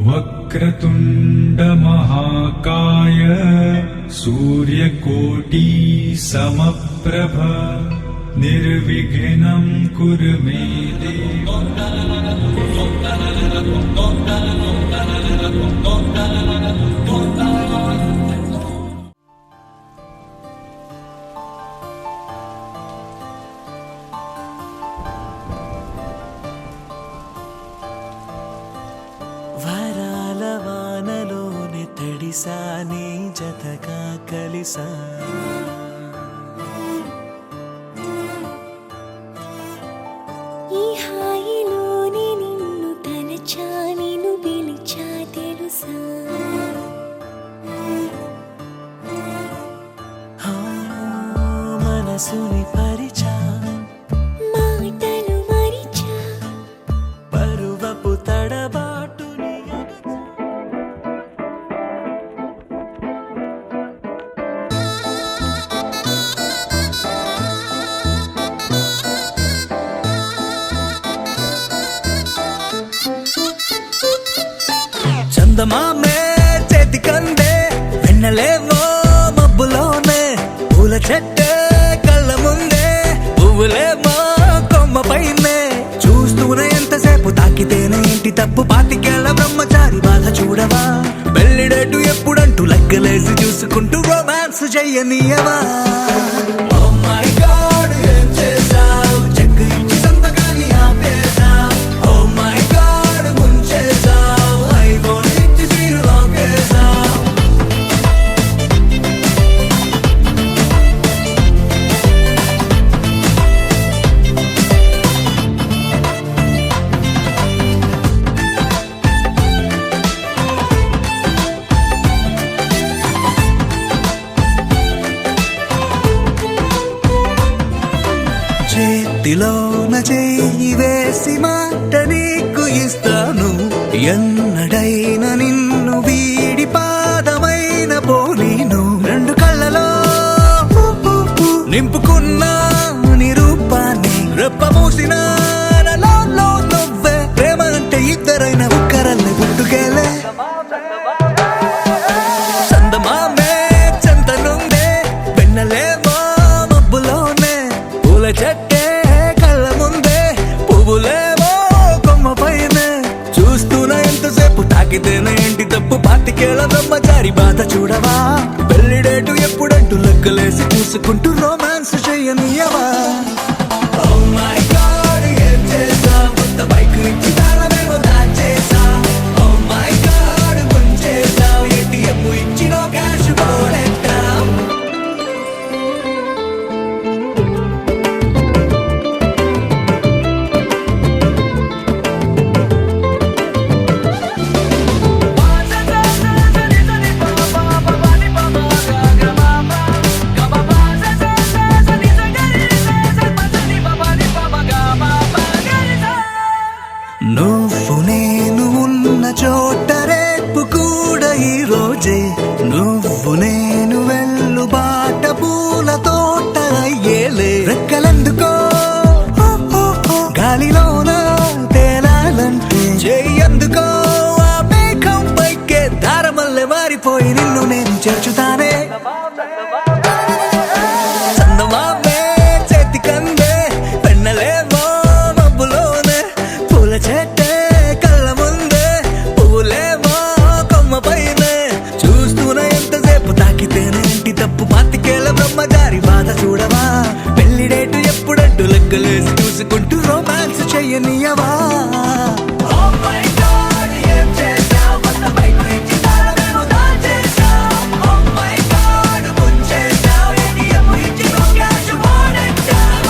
वक्रतुंड महाकाय सूर्यकोटि समप्रभ निर्विघ्नं कुरु मे देव। వరాల వానలోని తడిసా నీ జతగా కలిసా ఈ హాయిలోని నిన్ను తలచా నిన్ను పిలిచా తెలుసా మనసుని పరిచా మాటలు మరిచా పరువపు తడబాటుని చందమామే చేతికందే వెన్నలేవో మబ్బులోనే పూల చెట్టే కళ్ళ ముందే పువ్వులేమో కొమ్మ పైనే చూస్తూనే ఎంతసేపు తాకితేనే ఇంటి తప్పు పాతికేళ్ల బ్రహ్మచారి బాధ చూడవా పెళ్లిడేటు ఎప్పుడంటూ లెక్కలేసి చూసుకుంటూ రొమాన్స్ చెయ్యనీయవా Oh my God, ఏం చేశావ్? చెక్కు ఇచ్చి సంతకాన్ని ఆపేశావ్. Oh my God, ముంచేశావ్. ఐఫోన్ ఇచ్చి సీను లాగేశావ్. చేతిలోన చెయ్యి వేసి మాట నీకు ఇస్తాను ఎన్నడైనా నిన్ను వీడి పాదమైన పోనీను రెండు కళ్ళలో నింపుకున్న నీ రూపాన్ని రెప్ప మూసిన నాలో నువ్వే ప్రేమ అంటే ఇద్దరైన ఒక్కరల్ని పుట్టుకెళ్ళే చందమామే చెంతనుందే వెన్నలేమో మబ్బులోనే పూల చెట్టే కళ్ళ ముందే పువ్వులేమో కొమ్మ పైనే చూస్తూనే ఎంతసేపు తాకితేనే ఏంటి తప్పు పాతికేళ్ల బ్రహ్మచారి బాధ చూడవా పెళ్లిడేటు ఎప్పుడంటూ లెక్కలేసి చూసుకుంటూ రొమాన్స్ చెయ్యనీయవా Oh my God, ఏం చేశావ్? కొత్త బైక్ ఇచ్చి తాళమేమో దాచేశావ్. Oh my God, ముంచేశావ్. ATM ఇచ్చినో క్యాష్ పోనెట్టావ్. నువ్వు నేను ఉన్న చోట రేపు కూడా ఈ రోజే నువ్వు నేను వెళ్ళు బాట పూల తోట అయ్యేలే రెక్కలెందుకో గాలిలోన తేలాలంటే చెయ్యందుకో ఆ మేఘం పైకే దారమల్లె మారిపోయి నిన్ను నేను చేర్చుతానే చందమామే చేతికందే వెన్నలేమో మబ్బులోనే పూల చెట్టే కళ్ళ ముందే పువ్వులేమో కొమ్మ పైనే చూస్తూనే ఎంతసేపు తాకితేనే ఇంటి తప్పు పాతికేళ్ల బ్రహ్మచారి బాధ చూడవా పెళ్లిడేటు ఎప్పుడంటూ లెక్కలేసి చూసుకుంటూ రొమాన్స్ చెయ్యనీయవా Oh my God, ఏం చేశావ్? కొత్త బైక్ ఇచ్చి తాళమేమో దాచేశావ్. Oh my God, ముంచేశావ్. ATM ఇచ్చి నో క్యాష్ పోనెట్టావ్.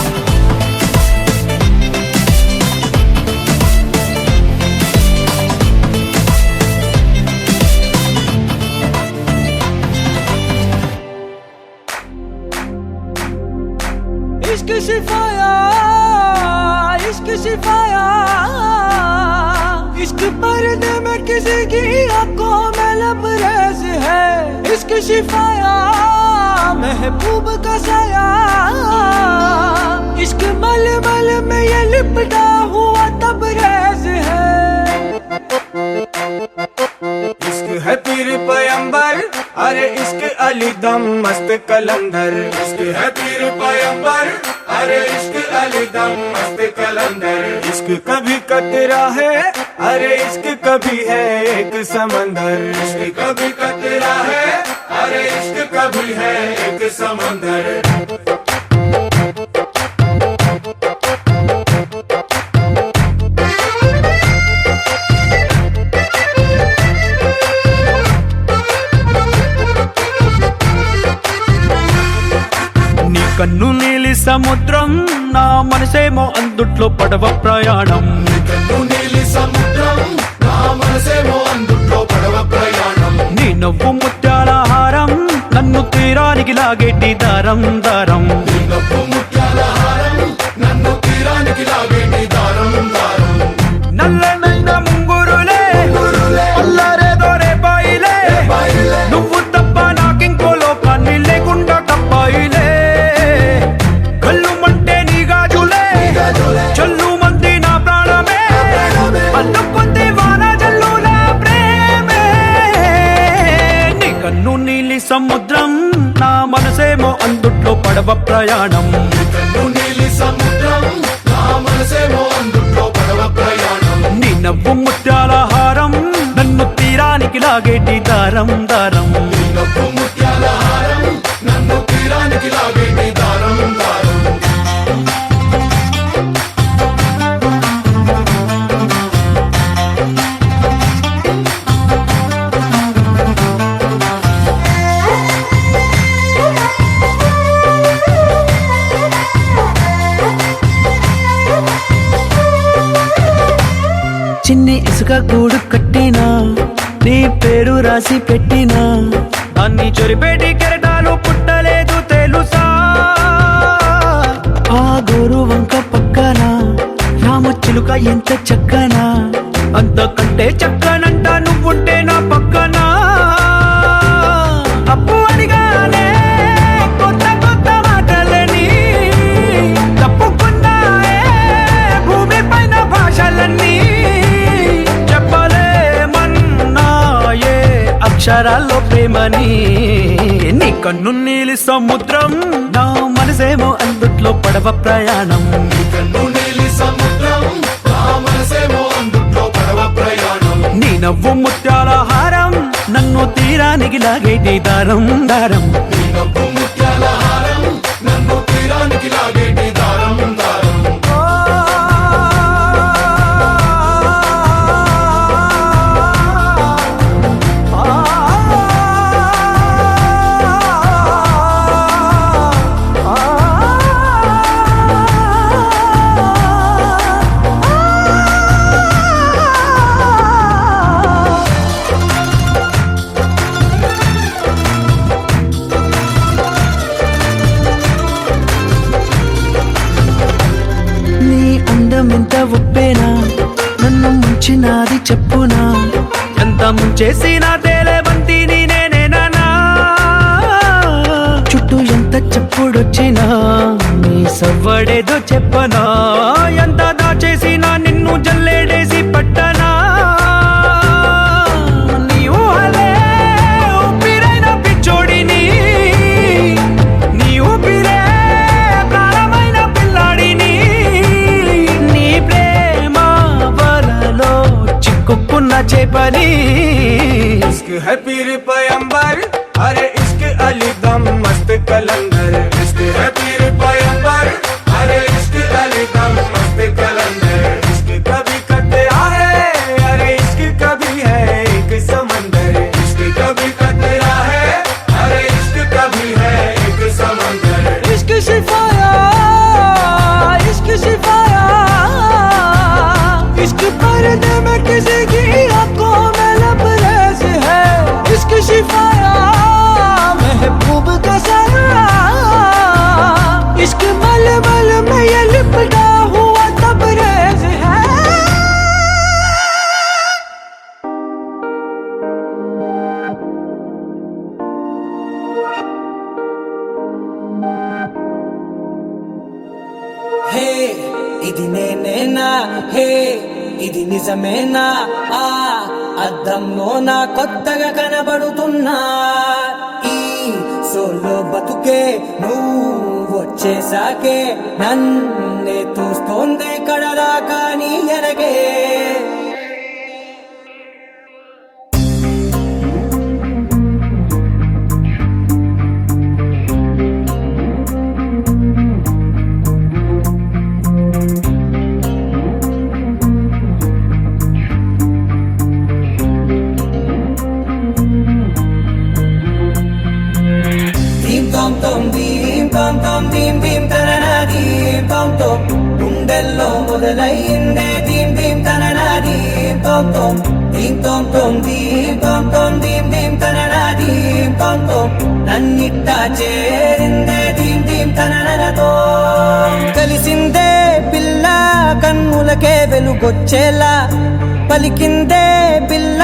इश्क सिफाया इश्क सिफाया इश्क पर्दे में किसी की आंखों में लबरेज है इश्क सिफाया महबूब का साया इश्क मलमल में ये लिपटा हुआ तबरेज है अली दम मस्त कलंदर, इश्क है पीर पैगंबर, अरे इश्क अली दम मस्त कलंदर। इश्क कभी कतरा है, अरे इश्क कभी है एक समंदर, इश्क कभी कतरा है, अरे इश्क कभी है एक समंदर। కన్ను నీలి సముద్రం నా మనసేమో అందుట్లో పడవ ప్రయాణం, కన్ను నీలి సముద్రం నా మనసేమో అందుట్లో పడవ ప్రయాణం। నీ నవ్వు ముత్యాల హారం నన్ను తీరానికి లాగేటి దారం దారం, నీ నవ్వు ముత్యాల హారం నన్ను తీరానికి లాగేటి దారం దారం। నల్లనైన ముంగురులే అల్లారేదో రేపాయిలే, నువ్వు తప్ప నాకింకో లోకాన్ని లేకుండా కప్పాయిలే। కళ్ళు మంటే నీ గాజులే చల్లు మంది నా ప్రాణమే, అల్లు పొంది వాన జల్లుల ప్రేమే। నీ కన్ను నీలి సముద్రం నా మనసేమో అందుట్లో పడవ ప్రయాణం, కన్ను నీలి సముద్రం నా మనసేమో అందుట్లో పడవ ప్రయాణం। నీ నవ్వు ముత్యాల హారం నన్ను తీరానికి లాగేటి దారం దారం, నీ నవ్వు ముత్యాల హారం నన్ను తీరానికి లాగేటి దారం దారం। చిన్ని ఇసుక గూడు కట్టినా నీ పేరు రాసి పెట్టినా, దాన్ని చొరిపేటి కెరటాలు పుట్టలేదు తెలుసా। ఆ గోరు వంక పక్కన రామచిలుక ఎంత చక్కనా, అంతకంటే చక్కనంట నువ్వుంటే నా పక్కన। అప్పు అడిగానే కొత్త కొత్త మాటలని, తప్పుకున్నాయే భూమి పైన భాషలన్నీ, చెప్పలేమన్నాయే అక్షరాల్లో ప్రేమని। నీ కన్ను నీలి సముద్రం నా మనసేమో అందుట్లో పడవ ప్రయాణం, కన్ను నీలి సముద్రం నా మనసేమో అందుట్లో పడవ ప్రయాణం। నీ నవ్వు ముత్యాల హారం నన్ను తీరానికి లాగేటి దారం దారం, నీ నవ్వు ముత్యాల హారం నన్ను తీరానికి లాగేటి దారం దారం। నీ అందం ఎంత ఒప్పేనా నన్ను ముంచినాది చెప్పునా, ఎంత ముంచేసినా తేలేవంతి నేనేనా, చుట్టూ ఎంత చెప్పుడొచ్చినా నీ సవ్వడేదో చెప్పనా, ఎంత దాచేసినా నిన్ను జల్లేడేసి పట్టనా। నీ ఊహలే ఊపిరైన పిచ్చోడిని, నీ ఊపిరే ప్రాణమైన పిల్లాడిని, నీ ప్రేమ వలలో చిక్కుకున్న చేపని। इश्क है पीर पैगंबर, अरे इश्क अली दम मस्त कलंदर, इश्क है पीर पैगंबर, अरे इश्क अली दम मस्त कलंदर। इश्क कभी कतरा है, अरे इश्क कभी है एक समंदर, इश्क कभी कतरा है, अरे इश्क कभी है एक समंदर। इश्क शिफाया, इश्क शिफाया, इश्क पर्दे में किसी की आंखों में लबरेज है। इश्क शिफाया महबूब का साया, इश्क मलमल में ये लिपटा हुआ तबरेज है। హే ఇది నేనేనా, హే ఇది నిజమేనా, ఆ అద్దంలో నా కొత్తగా కనబడుతున్నా, ఈ సోలో బతుకే నువ్వు వచ్చేసాకే నన్నే తోస్తోందే కడదాకా నీ ఎనగే గుండెల్లో మొదలైందే దీం దీం తననా దీం తోం తోం దీం తోం తోం దీం తోం తోం దీం దీం తననా దీం తోం తోం నన్నిట్టా చేరిందే దీం దీం తననతో కలిసిందే పిల్ల కన్నులకే వెలుగొచ్చేలా పలికిందే పిల్ల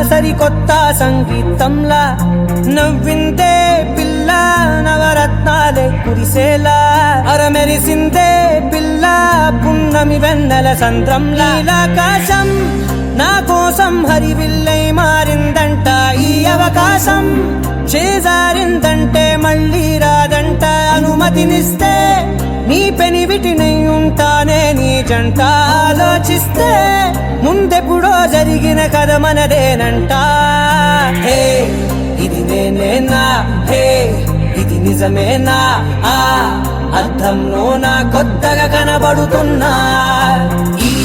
సరికొత్త సంగీతంలా నవ్విందే పిల్ల నవరత్నాలే కురిసేలా అరమెరిసిందే పిల్ల పున్నమి వెన్నెల సంద్రంలా ఆకాశం నా కోసం హరివిల్లై మారిందంట ఈ అవకాశం చేజారిందంటే మళ్ళీ రాదంట అనుమతినిస్తే నీ పెనివిటినై ఉంటానే నీ జంట ఆలోచిస్తే ముందెప్పుడో జరిగిన కథ మనదేనంట హే ఇది నేనేనా హే ఇది నిజమేనా ఆ అర్థంలో నా కొత్తగా కనబడుతున్నా ఈ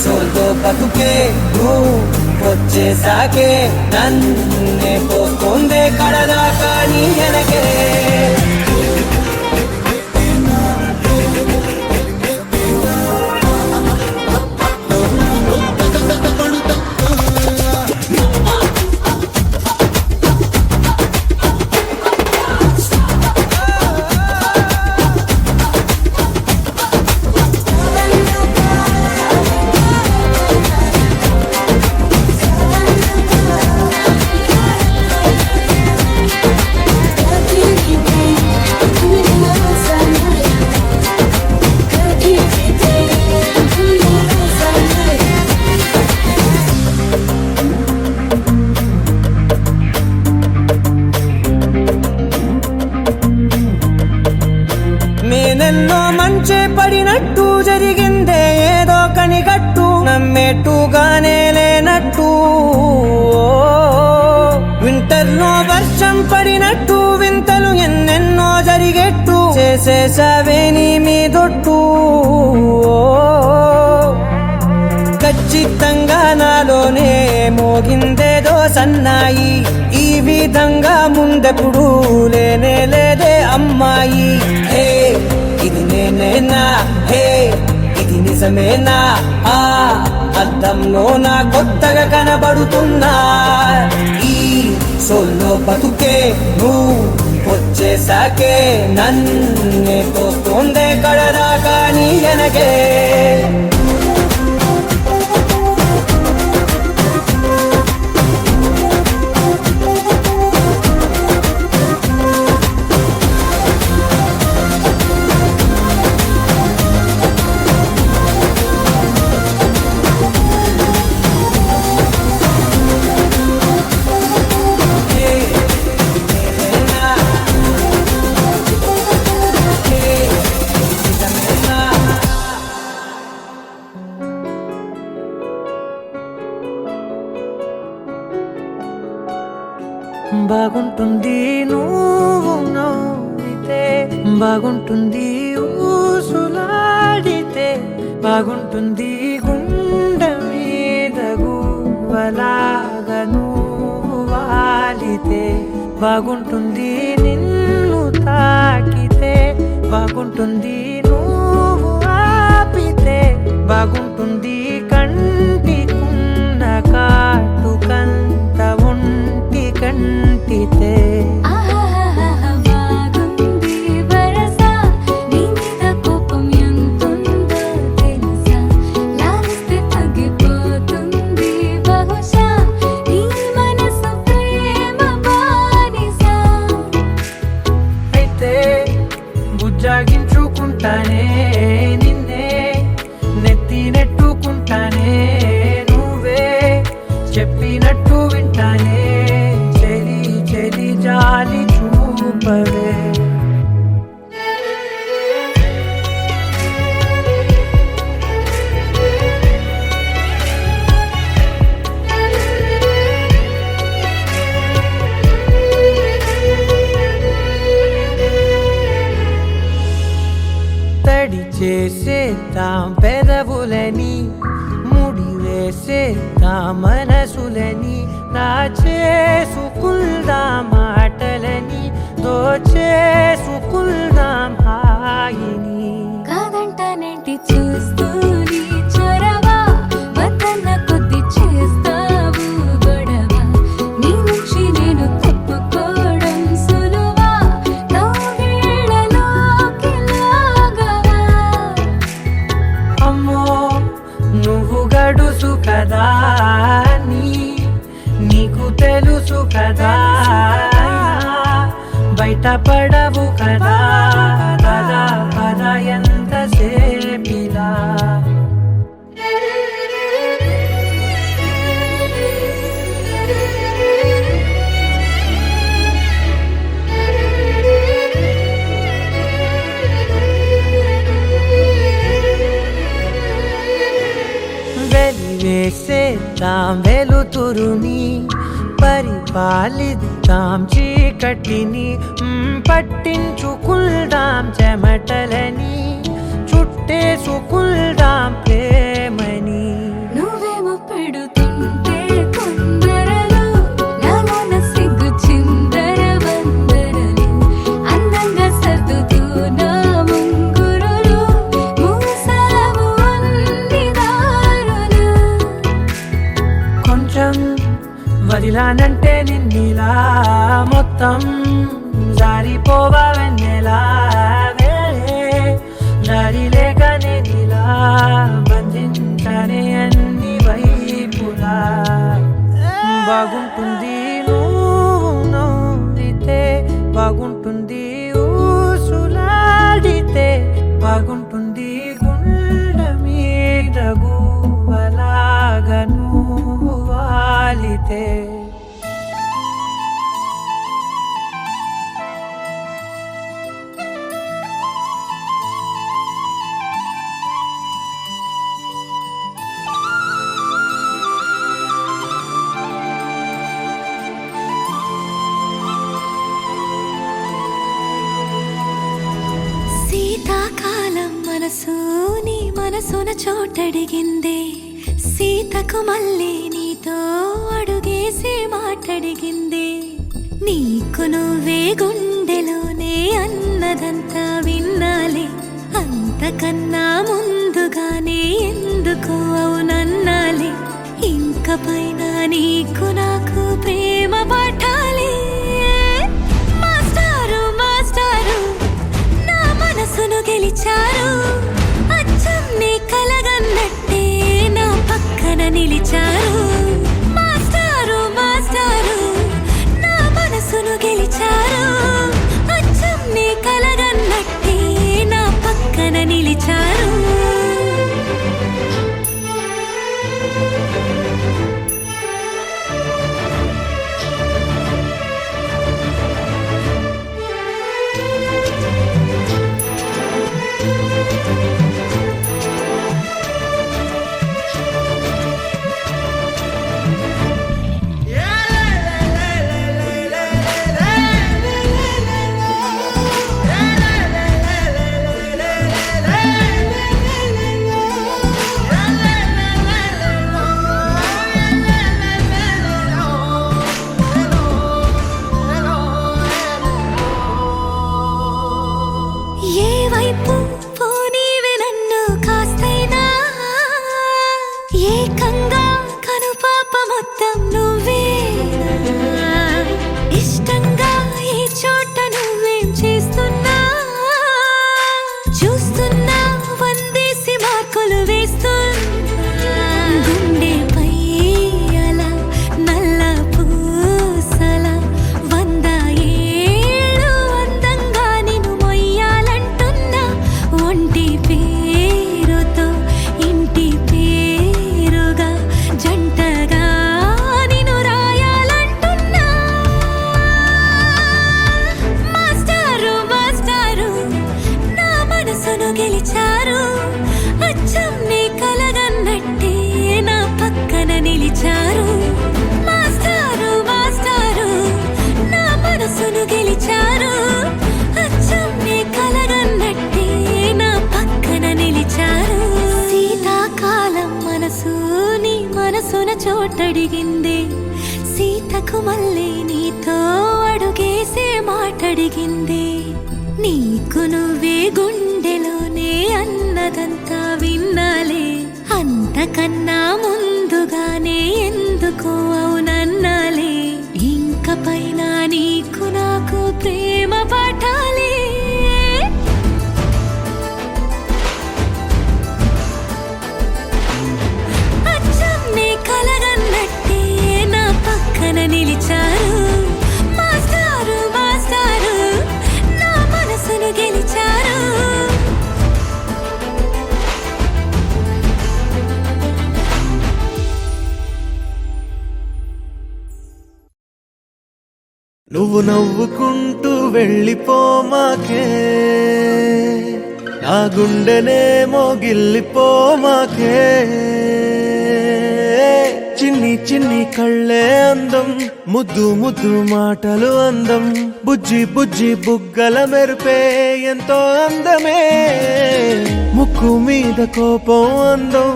సోల్తో బతుకే నువ్వు వచ్చేసాకే నన్నే పోతుందే కడదాకా నీ వెనకే నేనెన్నో మంచే పడినట్టు జరిగిందే ఏదో కనిగట్టు నమ్మేట్టుగానే లేనట్టు వింటర్లో వర్షం పడినట్టు వింతలు ఎన్నెన్నో జరిగేట్టు చేసేసావే నీ మీదొట్టు ఖచ్చితంగా నాలోనే మోగిందేదో సన్నాయి ఈ విధంగా ముందెప్పుడు లేనే లేదే అమ్మాయి హే ఇది నేనేనా హే ఇది నిజమేనా ఆ అద్దంలో నా కొత్తగా కనబడుతున్నా ఈ సోల్లో బతుకే నువ్వు వచ్చేసాకే నన్నే తోస్తోందే కడదాకా నీ వెనకే బాగుంటుంది నువ్వు నవ్వితే బాగుంటుంది ఊసులాడితే బాగుంటుంది గుండె మీద గువ్వలాగా నువ్వు వాలితే బాగుంటుంది నిన్ను తాకితే బాగుంటుంది నువ్వు ఆపితే బాగుంటుంది కంటికున్న కాటుకంత ఒంటి కంటితే బుజ్జాగించుకుంటానే నిన్నే నెత్తి నెట్టుకుంటానే నువ్వే చెప్పినట్టు వింటానే చెలి చెలి వేసేదా మనసులని చేసుకుందా మాటలని దోచేసుకుందాం హాయిని కాదంటానేంటి చూస్తూని చొరవా వద్దన్న కొద్ది చేస్తావు గొడవ నీ నుంచి నేను తప్పుకోవడం సులువా నవ్వేళ్ళలోకి లాగవా అమ్మో నువ్వు గడుసు కదా నీకు తెలుసు కదా బయట పడవు కదా పద పద ఎంతసేపిలా వెలివేసేద్దాం వెలుతురుని పరిపాలిద్దాం చీకటిని పట్టించుకుందాం చెమటలని చుట్టేసుకుందాం ప్రేమని నువ్వేమో పెడుతుంటే కొందరలు నాలోన సిగ్గు చిందర వందరలు అందంగా సర్దుతూ నా ముంగురులు మూసావు అన్ని దారులు కొంచెం వదిలానంటే నిన్నిలా మొత్తం జారిపోవా వెన్నెలా దారి లేక నేనిలా బంధించనే అన్ని వైపులా బాగుంటుంది నువ్వు నవ్వితే బాగుంటుంది ఊసులాడితే బాగుంటుంది గుండె మీద గువ్వలాగా నువ్వు వాలితే శీతాకాలం మనసు నీ మనసున చోటడిగిందే సీతకు మళ్ళీ నీతో అడుగేసి మాటడిగిందే నీకు నువ్వే గుండెలోనే అన్నదంతా విన్నాలే అంతకన్నా ముందుగానే ఎందుకు అవునన్నాలే ఇంక పైన నీకు నాకు ప్రేమ పాఠాలే మాస్టారు మాస్టారు నా మనసును గెలిచారు అచ్చం నీ కలగన్నట్టే నా పక్కన నిలిచారు మాస్టారు మాస్టారు నా మనసును గెలిచారు అచ్చం నీ కలగన్నట్టే నా పక్కన నిలిచారు ఏ వైపు పోనీవి నన్ను కాస్తైనా ఏకంగా కనుపాప మొత్తం నువ్వే ఇష్టంగా ఏ చోట నువ్వేం చేస్తున్నా చూస్తున్నా వందేసి మార్కులు వేస్తున్నా గుండెపై అలా నల్ల పూసల 100 ఏళ్ళు అందంగా నిన్ను మొయ్యాలంటున్నా ఒంటి పేరుతో ఇంటి పేరుగా జంటగా నిన్ను మనసున చోటడిగిందే సీతకు మళ్ళీ నీతో అడుగేసే మాటడిగిందే నీకు నువ్వే గుండెలోనే అన్నదంతా విన్నాలే అంతకన్నా ముందుగానే ఎందుకో అవునన్నాలే ఇంక పైన నీకు నాకు ప్రేమ పాఠాలే అచ్చం నీ కలగన్నట్టే నా పక్కన నిలిచారు మాస్టారు మాస్టారు నా మనసును గెలిచారు నువ్వు నవ్వుకుంటూ వెళ్ళిపోమాకే నా గుండెనే మోగిల్లిపోమాకే చిన్ని చిన్ని కళ్ళే అందం ముద్దు ముద్దు మాటలు అందం బుజ్జి బుజ్జి బుగ్గల మెరుపే ఎంతో అందమే ముక్కు మీద కోపం అందం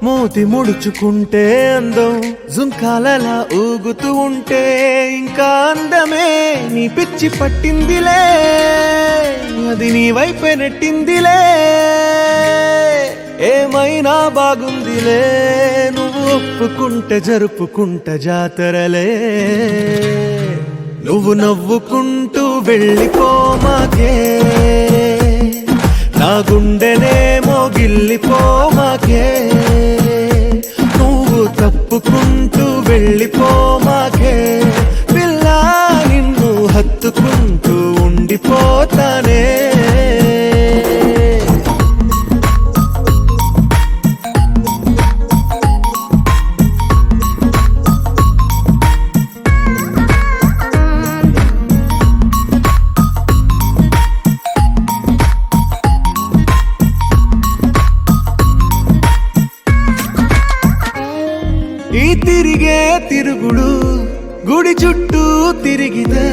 మూతి ముడుచుకుంటే అందం జుంకాలలా ఊగుతూ ఉంటే ఇంకా అందమే నీ పిచ్చి పట్టిందిలే అది నీ వైపే నెట్టిందిలే ఏమైనా బాగుందిలే నువ్వు ఒప్పుకుంటే జరుపుకుంటా జాతరలే నువ్వు నవ్వుకుంటూ వెళ్ళిపోమాకే నా గుండెనే మోగిల్లిపోమాకే నువ్వు తప్పుకుంటూ వెళ్ళిపోమాకే పిల్ల నిన్ను హత్తుకుంటూ ఉండిపోతానే ఈ తిరిగే తిరుగుడు గుడి చుట్టూ తిరిగితే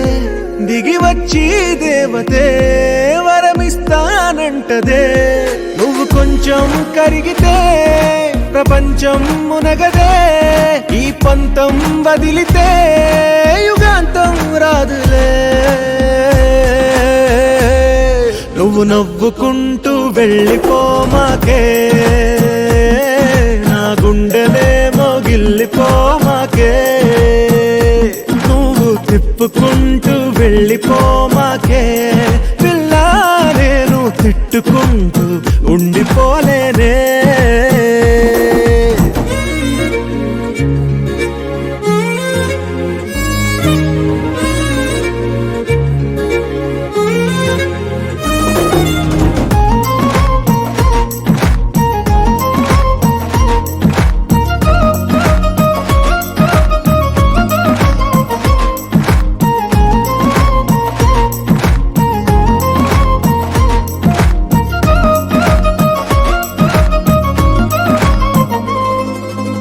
దిగి వచ్చి దేవతే వరమిస్తానంటదే నువ్వు కొంచెం కరిగితే ప్రపంచం మునగదే ఈ పంతం వదిలితే యుగాంతం రాదులే నువ్వు నవ్వుకుంటూ వెళ్ళిపోమాకే నా గుండెలే మోగిల్లిపోమాకే నువ్వు తిప్పుకుంటూ వెళ్ళిపోమాకే పిల్ల నేను తిట్టుకుంటూ ఉండిపోలేనే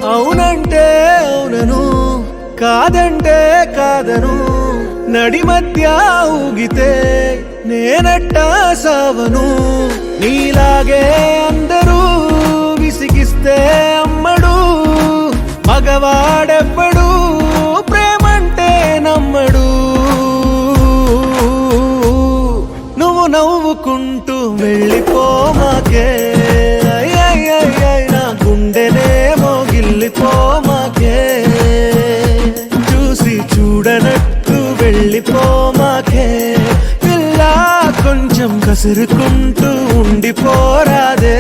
అవునంటే అవునను కాదంటే కాదను నడి మధ్య ఊగితే నేనట్టా సావను నీలాగే అందరూ విసిగిస్తే అమ్మడు మగవాడెవ్వడు ప్రేమంటే నమ్మడు నువ్వు నవ్వుకుంటూ వెళ్ళిపోమాకే నా గుండెనే మోగిల్లిపోమాకే చూసి చూడనట్టు వెళ్ళిపోమాకే పిల్ల కొంచెం కసురుకుంటూ ఉండిపోరాదే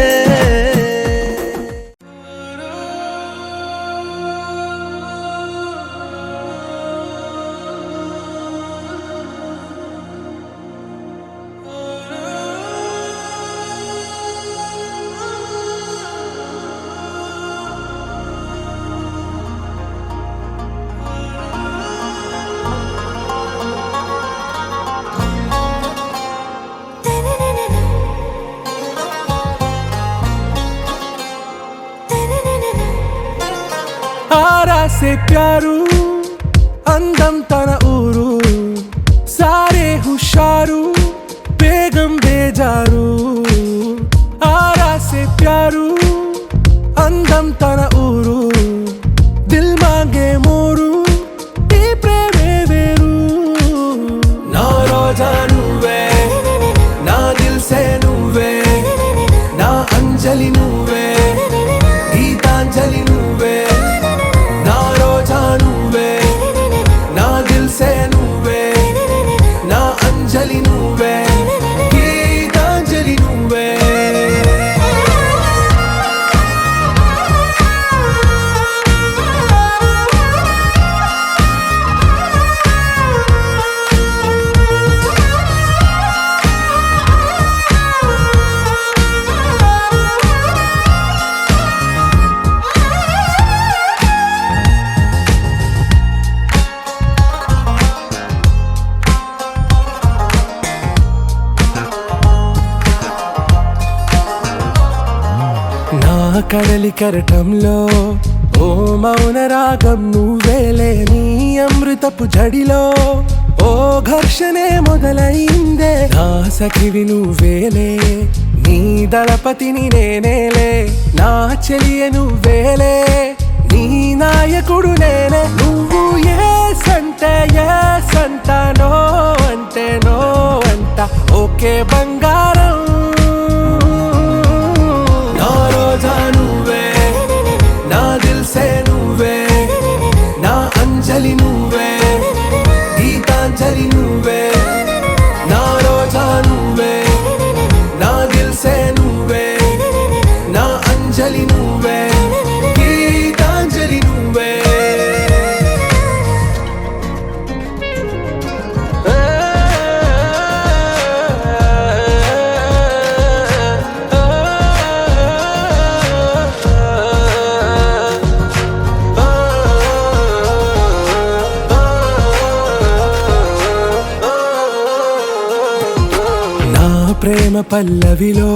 आरा से प्यारू అందం తన ఊరు సారే హుషారు బేగం బేజారు ఆరా సే ప్యారు అందం తన ఊరు కడలి కెరటంలో ఓ మౌన రాగం నువ్వేలే, నీ అమృతపు జడిలో ఓ ఘర్షణే మొదలైందే, నా సఖివి నువ్వేలే, నీ దళపతిని నేనేలే, నా చెలియ నువ్వేలే, నీ నాయకుడు నేనే. నువ్వు ఏ సంట నో అంటే నో అంట, ఓకే బంగారం. నా రోజా నువ్వే, నా దిల్సే నువ్వే, నా అంజలి నువ్వే, గీతాంజలి నువ్వే. నా రోజా నువ్వే, నా దిల్సే నువ్వే, నా అంజలి నువ్వే, గీతాంజలి నువ్వే. ప్రేమ పల్లవిలో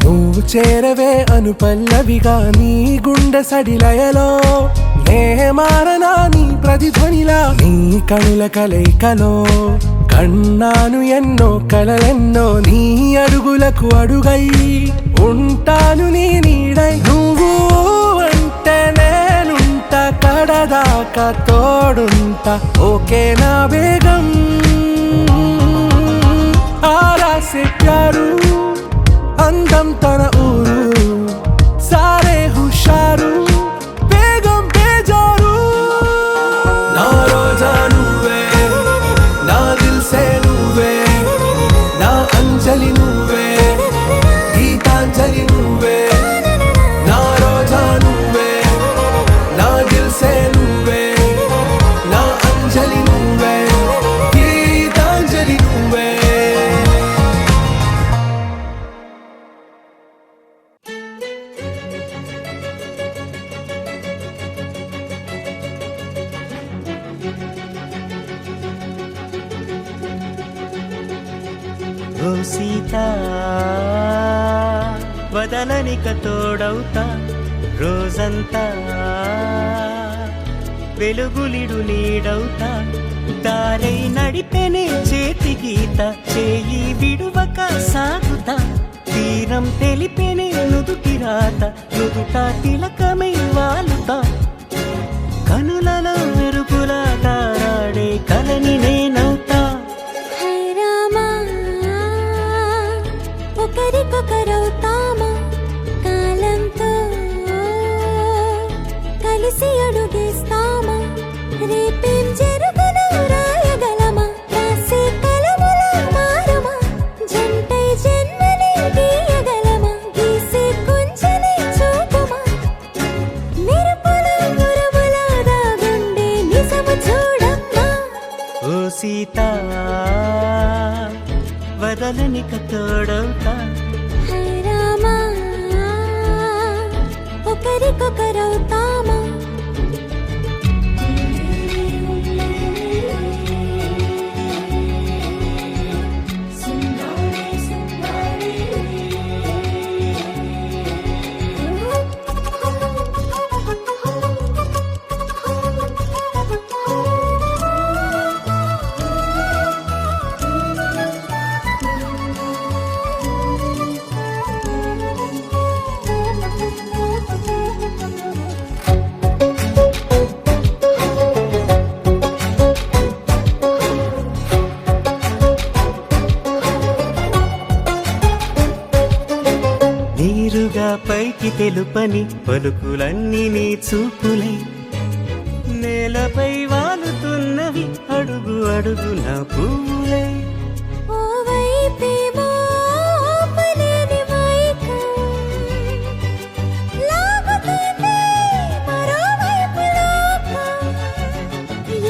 నువ్వు చేరవే అను పల్లవిగా, నీ గుండె సడిలయలో నే మారనా నీ ప్రతిధ్వనిలా, నీ కనుల కలయికలో కన్నాను ఎన్నో కలలెన్నో, నీ అడుగులకు అడుగై ఉంటాను నీ నీడై. నువ్వు అంటే నేనుంట కడదాకా తోడుంటా, ఓకే నా బేగం. आरा से प्यारू अंदम तन ऊरू, सारे हुशारू बेगम बेजारू. ना रोजा నువ్వే, నా దిల్సే నువ్వే, నా అంజలి నువ్వే, గీతాంజలి నువ్వే. నా రోజా నువ్వే, నా దిల్సే నువ్వే, నా అంజలి నువ్వే, గీతాంజలి నువ్వే. ఓ సీత వదలనిక తోడవుతా, రోజంతా వెలుగులిడు నీడవుతా, దారై నడిపెనే చేతి గీత, చేయి విడువక సాగుతా, తీరం తెలిపెనే నుదుటి రాత, నుదుట తిలకమై వాలుతా, కనులలో మెరుపులా తారాడే కలని నేనవుతా. ఒకరికొకరవుతామా కాలంతో కలిసి అడుగేస్తామా, రేపేం జరుగునో రాయగలమా, రాసే కలములా మారమా, జంటై జన్మని గీయగలమా, గీసే కుంచని చూపుమా, మెరుపుల మురముల దాగుండే నిజము చూడమ్మా. ఓ సీత వదలనిక తోడవుతా, హై రామా ఒకరికొకరవుతామా. నీరుగా పైకి తెలుపని పలుకులన్నీ నీ చూపులై, నేలపై వాలుతున్నవి అడుగు అడుగున పువ్వులై. ఓ వైపేమో ఆపలేని మైకం, లాగుతుంది మరోవైపు లోకం,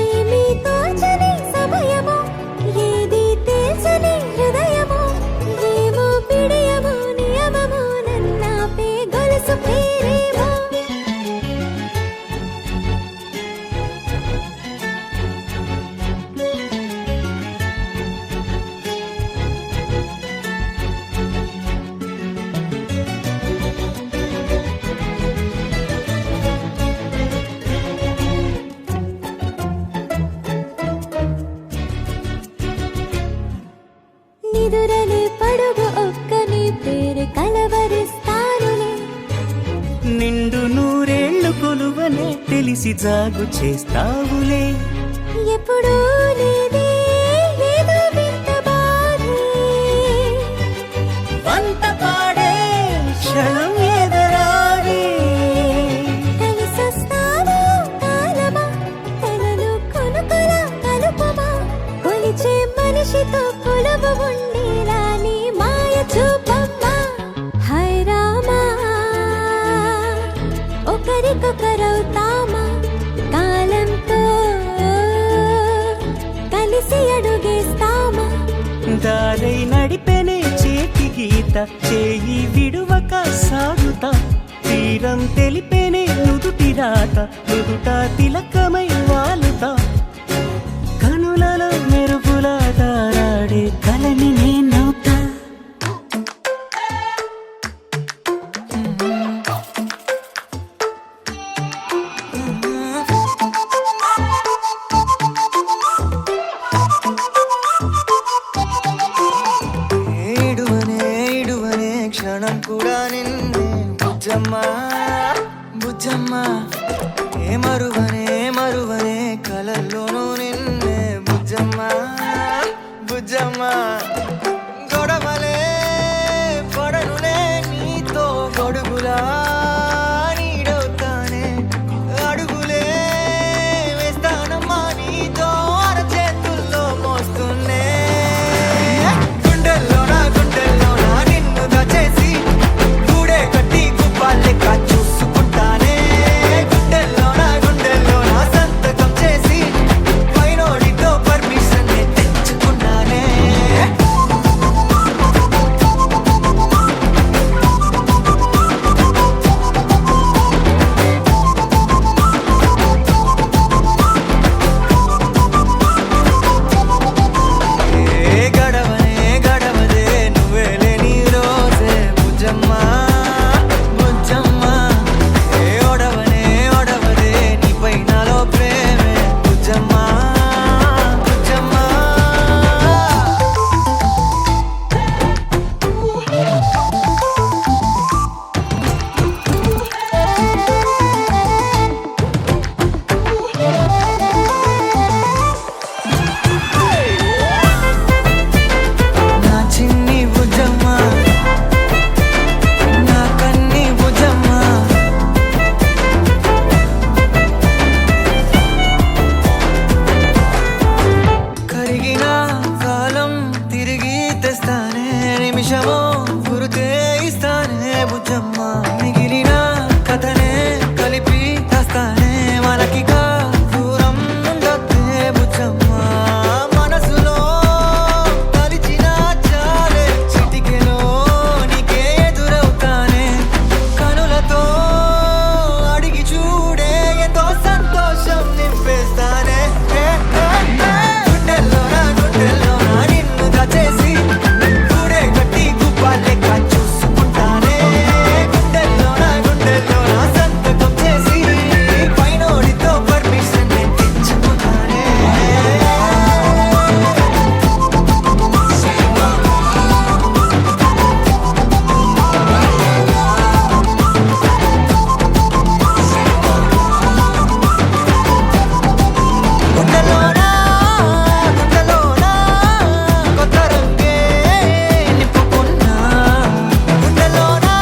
ఏమీ తోచని సమయమో, ఏది తేల్చని హృదయమో, ఏమో పిడియమో నియమమో, నన్నాపే గొలుసు పేరేమో. తెలిసి జాగు చేస్తావులే. ఎప్పుడూ లేదే ఏదో వింత బాధే వంత పాడే క్షణం ఎదురాడే. కలిసొస్తావా కాలమా తనను కొనుకొల కలుపమా కొలిచే మనిషితో కొలువు ఉండేలా నీ మాయ చూపమ్మా. హై రామా ఒకరికొకరవుతామా కాలంతో కలిసి అడుగేస్తామా. దారై నడిపెనే చేతి గీత చేయి విడువక సాగుతా. తీరం తెలిపెనే నుదుటి రాత నుదుట తిలకమై వాలుతా. కనులలో మెరుపుల దారాడే కలని నేనవుతా. ఏడువనే క్షణం కూడా నిన్నే బుజ్జమ్మా బుజ్జమ్మా. ఏ మరువనే కలల్లోనూ నిన్నే బుజ్జమ్మా బుజ్జమ్మా. గొడవలే పడనులే నీతో గొడుగులా నీడవుతానే. అడుగులే వేస్తానమ్మా నీతో అరచేతుల్లో మోస్తున్నే. గుండెల్లోనా నిన్ను దాచేసి గూడే కట్టి గుప్పాలెక్క చూసుకుంటానే. గుండెల్లోనా సంతకం చేసి పైనోడితో పర్మిషన్ తెచ్చుకున్నానే. ఏ గడవదే నువ్వే లేని రోజే బుజ్జమ్మా బుజ్జమ్మా. ఏ ఒడవదే నీపై నాలో ప్రేమే బుజ్జమ్మా బుజ్జమ్మా. నా చిన్ని బుజ్జమ్మా నా కన్ని బుజ్జమ్మా. కరిగిన కాలం తిరిగి తెస్తానే. నిమిషమో గురుతే ఇస్తానే బుజ్జమ్మా. మిగిలిన కథనే కలిపి తెస్తానే. మనకిగా దూరం ఉండొద్దే బుజ్జమ్మా. మనసులో తలిచిన చాలే చిటికెలో నీకే ఎదురవుతానే. కనులతో అడిగి చూడే ఎంతో సంతోషం నింపేస్తానే. గుండెల్లోనా నిన్ను దాచేసి గూడే కట్టి గుప్పాలెక్క చూసుకుంటానే. గుండెల్లోనా సంతకం చేసి పైనోడితో పర్మిషన్ తెచ్చుకుంటానే. గుండెల్లోనా కొత్త రంగే నింపుకున్నా. గుండెల్లోనా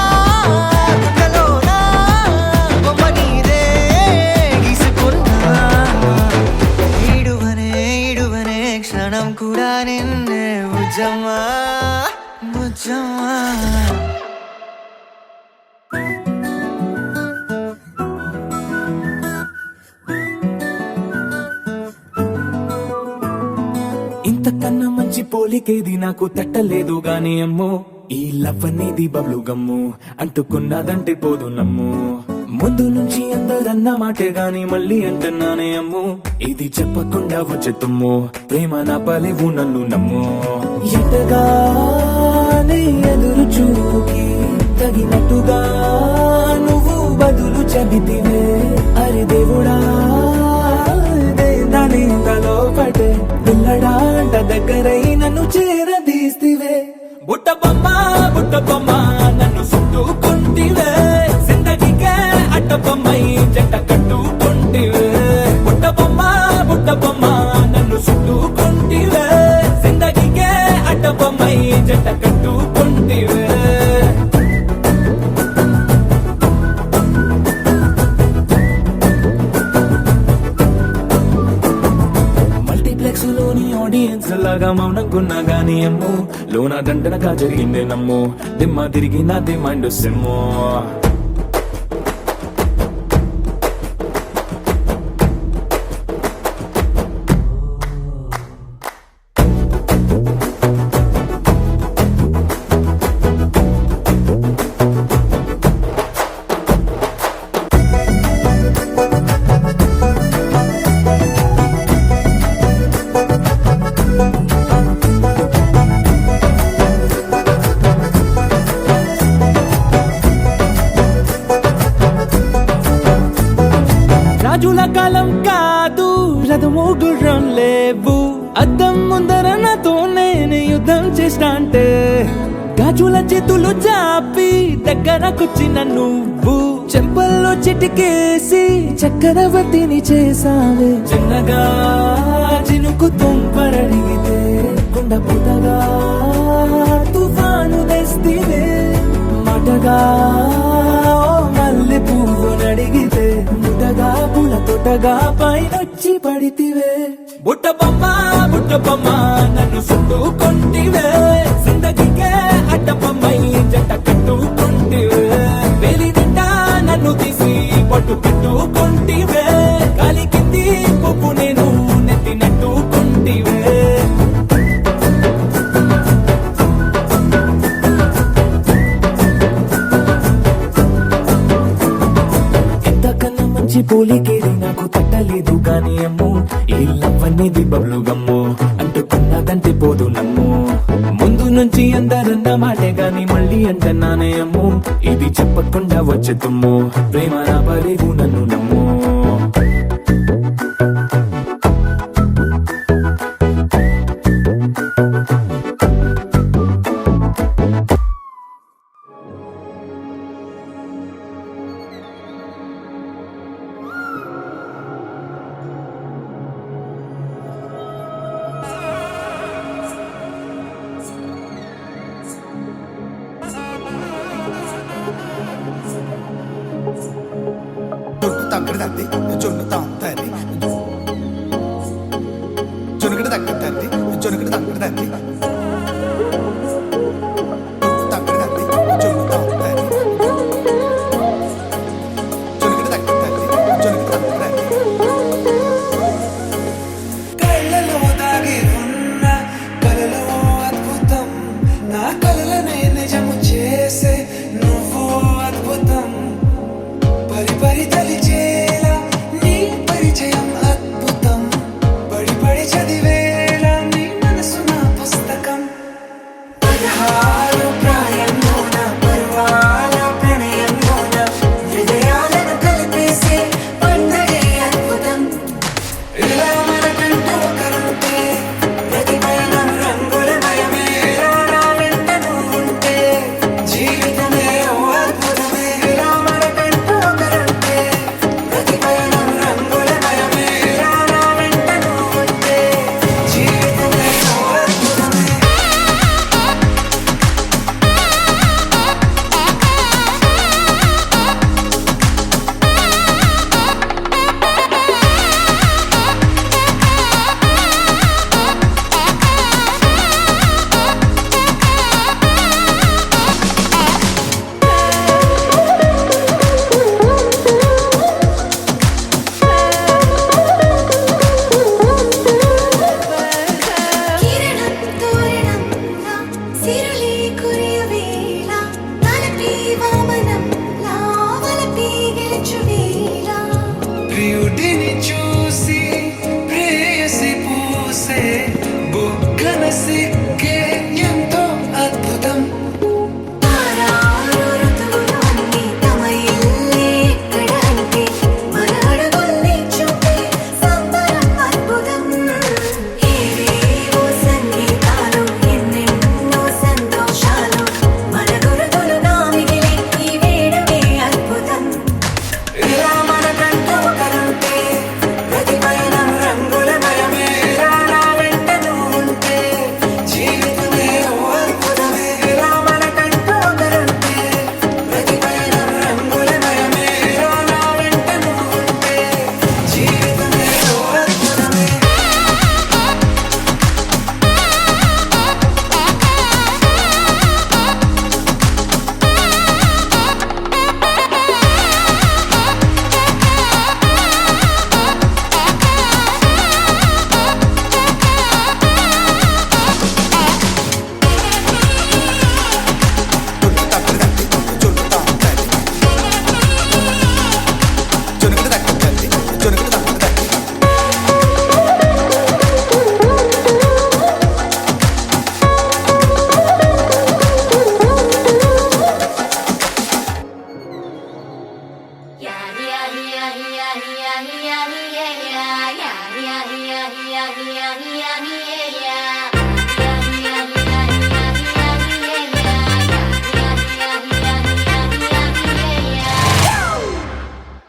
బొమ్మ నీదే గీసుకున్నా. ఈడువనే క్షణం కూడా నిన్నే బుజ్జమ్మా బుజ్జమ్మా. ఇంతకన్నా మంచి పోలికేది నాకు తట్టలేదు గాని అమ్మో. ఈ లవ్ అనేది బబ్లు గమ్ము అంటుకున్నదంటే పోదు నమ్ము. ముందు నుంచి అందరన్న మాటే గాని మళ్ళీ అంటున్నానే అమ్ము. ఇది చెప్పకుండా వచ్చే తుమ్ము ప్రేమ నా పలేవు నన్ను నమ్ము. ఎటగానే ఎదురు చూకి తగినట్టుగా నువ్వు బదులు చెబితివే. అరే దేవుడా దాని తలో పటే పిల్లడాంట దగ్గరై నన్ను చేరదీస్తివే. బుట్ట బొమ్మ నన్ను చుట్టుకుంటివే. జిందగీకే అడ్డ బొమ్మై జంట కట్టుకుంటే లాగా మౌనంకున్నా గాని అమ్ము లోన దండనగా జరిగిందే నమ్ము దిమ్మ తిరిగి నాది మైండ్ సిమ్ము రాజుల కాలం కాదు రథము గుర్రం లేవు అద్దం ముందర నాతో నేను యుద్ధం చేస్తా అంటే గాజుల చేతులు చాపి దగ్గరకొచ్చిన నువ్వు చెంపల్లో చిటికేసి చక్రవర్తిని చేసావే చిన్నగా చినుకు తుంపరడిగితే కుండ పుటగా తుఫాను తెస్తివే మాటగా మల్లె పువ్వు నడిగితే ముటగా పుల తొటగా పైనొచ్చి పడితివే బుట్ట బొమ్మ నన్ను చుట్టుకొంటివే జిందగీకే అడ్డపమ్మై జంట కట్టుకొంటివే వేలి నిండా నన్ను తీసి పట్టు పెట్టుకొంటివే గాలి కింది పువ్వు నేను నెత్తినట్టుకొంటివే మంచి పోలికేది నాకు తట్టలేదు కానీ అమ్ము ఈ లవ్ అనేది బబ్లు గమ్ము అంటుకున్నదంటే పోదు నమ్ము ముందు నుంచి అందరన్న మాటే గాని మళ్ళీ అంటున్నానే అమ్ము ఇది చెప్పకుండా వచ్చే తుమ్ము ప్రేమ నా పరేవు నన్ను నమ్ము తగ్గడదండి జొన్ను తాగుతాది జొనుగడ తగ్గదండి జొనుగడ తగ్గడదండి తగ్గడదండి జొన్ను తాగుతాది జొనుగడ తగ్గదండి జొనుగడ తగ్గదండి కళ్ళలో దాగి ఉన్న కలలో అద్భుతం నా కలలనే నిజము చేసే నువ్వు అద్భుతం పరి పరి తలిచేలా నీ పరిచయం అద్భుతం పడి పడి చదివేలా నీ మనసు నా పుస్తకం 16 ప్రాయంలోన పర్వాల ప్రణయంలోన హృదయాలను కలిపేసే పండగే అద్భుతం ఇలా మనకంటూ ఒకరుంటే ప్రతి పయనం రంగులమయమే ఇలా నా వెంట నువ్వుంటే జీవితమే ఓ అద్భుతమే ఇలా మనకంటూ ఒకరుంటే ప్రతి పయనం రంగులమయమే ఇలా నా వెంట నువ్వుంటే జీవితమే ఓ అద్భుతమే కిరణం తోరణంలా సిరులే కురియవేళ తలపి వామనంలా వలపి గెలుచువేళ ప్రియుడిని చూసి ప్రేయసి పూసే బుగ్గన సిగ్గే ఎంతో అద్భుతం తారారు ఋతువులన్నీ తమ ఇల్లే ఎక్కడ అంటే మన అడుగుల్ని చూపే సంబరం అద్భుతం ఏవేవో సంగీతాలు ఎన్నెన్నో సంతోషాలు మన గురుతులుగా మిగిలే ఈ వేడుకే అద్భుతం ఇలా మనకంటూ ఒకరుంటే ప్రతి పయనం రంగులమయమే ఇలా నా వెంట నువ్వుంటే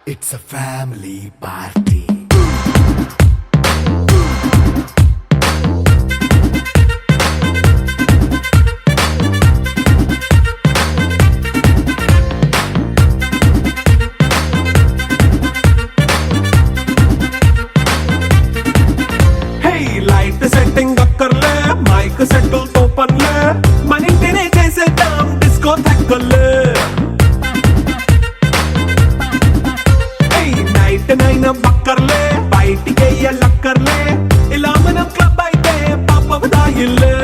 It's a family party. Light setting అక్కర్లే మైక్ సెట్టుల్ తో పనులే మన ఇంటినే చేసేద్దాం డిస్కో థక్కర్లే నైట్ నైన్ బక్కర్లే బయటికి ఎల్లక్కర్లే ఇలా మనం క్లబ్ అయితే పాపదాయిల్లే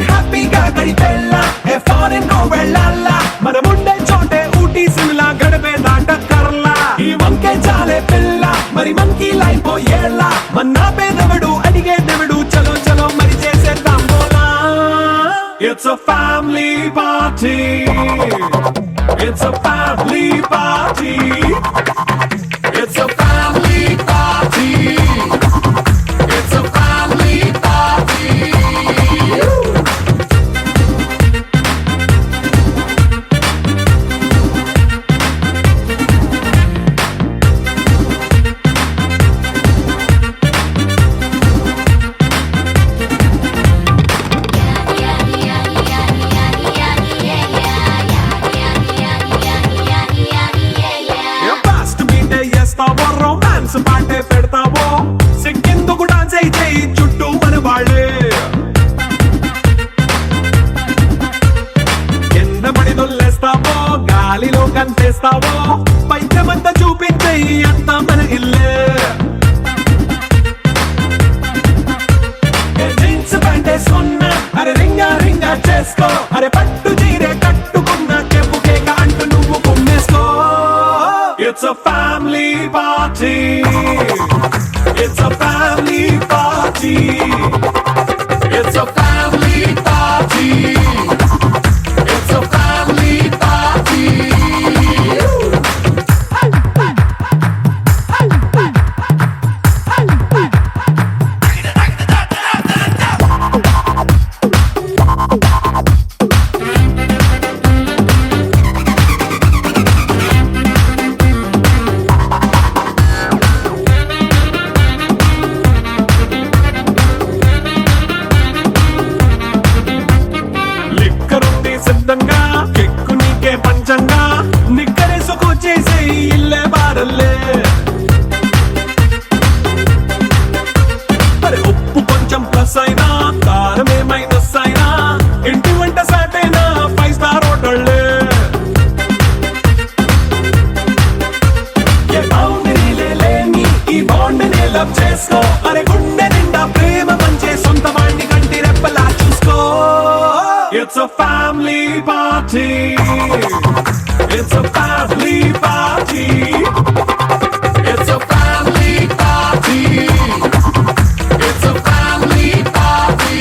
హ్యాపీగా గడిపెళ్ళా ఏ ఫారెన్ నో వెళ్ళాలా మనం ఉండే చోటే ఊటీ సిమ్లా గడిపే దాటక్కర్లా ఈ వంకే చాలే పిల్ల మరి మనకి లైఫ్ ఏళ్ళ మన్నా పేదవడు అడిగేదెవడు చలో చలో మరి చేసేద్దాం బోలా it's a family party. It's a family party. It's a family party. It's a family party. Romance పాటే పెడతావో సిక్కిందుకు డాన్స్ అయితే చుట్టూ మన వాళ్ళే కింద పడి దొల్లేస్తావో గాలిలో కనిపిస్తావో పైకమంతా చూపించే అంతా మన ఇల్లే జీన్స్ ప్యాంట్ వేసుకున్నా అరే రింగా రింగా చేసుకో అరే పట్టు చీరే కట్టుకున్న చెప్పు కేక అంటూ నువ్వు కుమ్మేసుకో It's a family party. It's a family party. It's a family party. It's a family party. సిద్ధంగా కెక్కు నీకే పంచంగా నిక్కరేసుకు చేసే ఇల్లే బారల్లే అరే ఉప్పు కొంచెం ప్లస్ అయినా కారమే మైనస్ అయినా ఇంటి వంట సాటైనా 5 స్టార్ హోటళ్ళే ఏ బౌండరీలే లేని ఈ బాండ్నే లవ్ చేసుకో అరే గుండె నిండా ప్రేమ పంచే సొంత వాణ్ణి కంటి రెప్పలా చూసుకో It's a family party. It's a family party. It's a family party. It's a family party.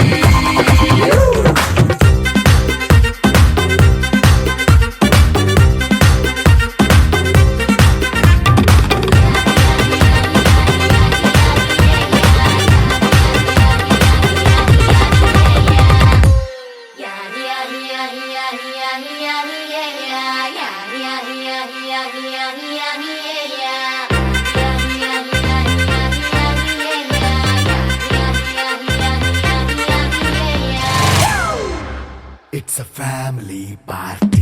It's a family party.